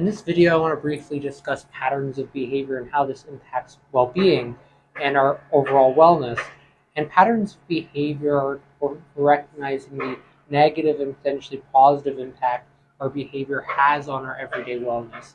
In this video, I want to briefly discuss patterns of behavior and how this impacts well-being and our overall wellness. And patterns of behavior are for recognizing the negative and potentially positive impact our behavior has on our everyday wellness.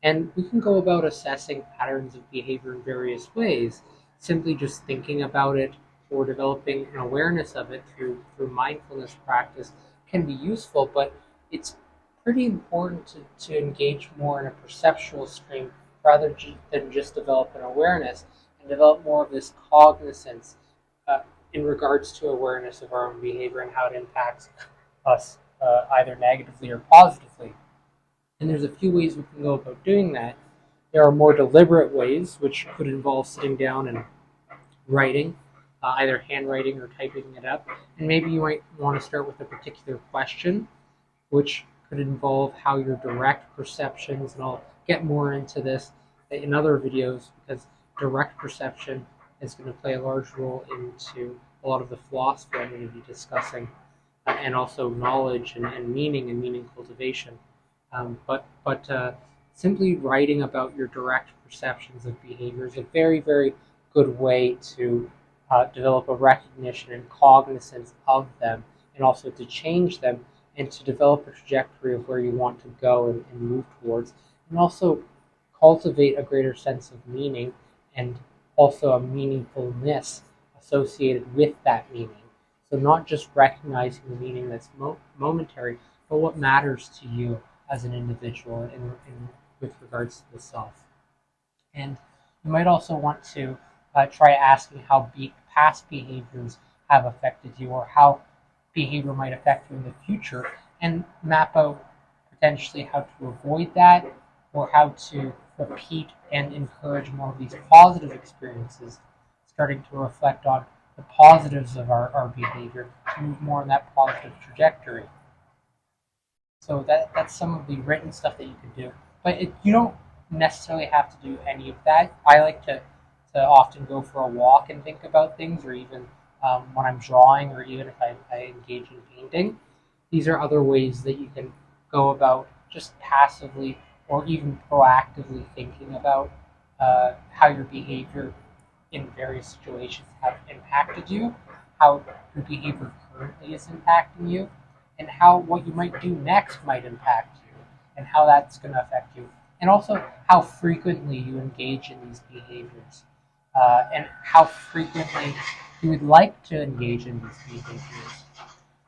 And we can go about assessing patterns of behavior in various ways. Simply just thinking about it or developing an awareness of it through mindfulness practice can be useful, but it's pretty important to engage more in a perceptual stream rather than just develop an awareness and develop more of this cognizance uh, in regards to awareness of our own behavior and how it impacts us either negatively or positively. And there's a few ways we can go about doing that. There are more deliberate ways, which could involve sitting down and writing, either handwriting or typing it up. And maybe you might want to start with a particular question, which could involve how your direct perceptions, and I'll get more into this in other videos because direct perception is going to play a large role into a lot of the philosophy I'm going to be discussing, and also knowledge and meaning cultivation. But simply writing about your direct perceptions of behavior is a very good way to develop a recognition and cognizance of them, and also to change them and to develop a trajectory of where you want to go and move towards, and also cultivate a greater sense of meaning and also a meaningfulness associated with that meaning. So not just recognizing the meaning that's momentary, but what matters to you as an individual with regards to the self. And you might also want to try asking how past behaviors have affected you, or how behavior might affect you in the future, and map out potentially how to avoid that, or how to repeat and encourage more of these positive experiences, starting to reflect on the positives of our behavior to move more in that positive trajectory. So that's some of the written stuff that you can do. But you don't necessarily have to do any of that. I like to often go for a walk and think about things, or even when I'm drawing, or even if I engage in painting. These are other ways that you can go about just passively or even proactively thinking about how your behavior in various situations have impacted you, how your behavior currently is impacting you, and how what you might do next might impact you, and how that's going to affect you, and also how frequently you engage in these behaviors, and how frequently you would like to engage in these behaviors.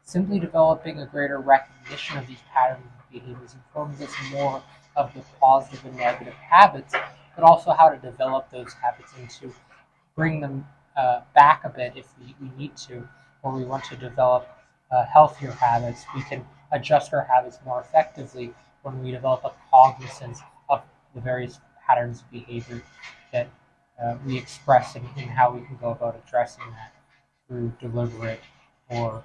Simply developing a greater recognition of these patterns of behaviors informs us more of the positive and negative habits, but also how to develop those habits and to bring them back a bit if we need to, or we want to develop healthier habits. We can adjust our habits more effectively when we develop a cognizance of the various patterns of behavior that we express, and how we can go about addressing that through deliberate or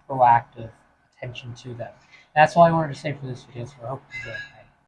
proactive attention to them. That's all I wanted to say for this video, so I hope you enjoyed it.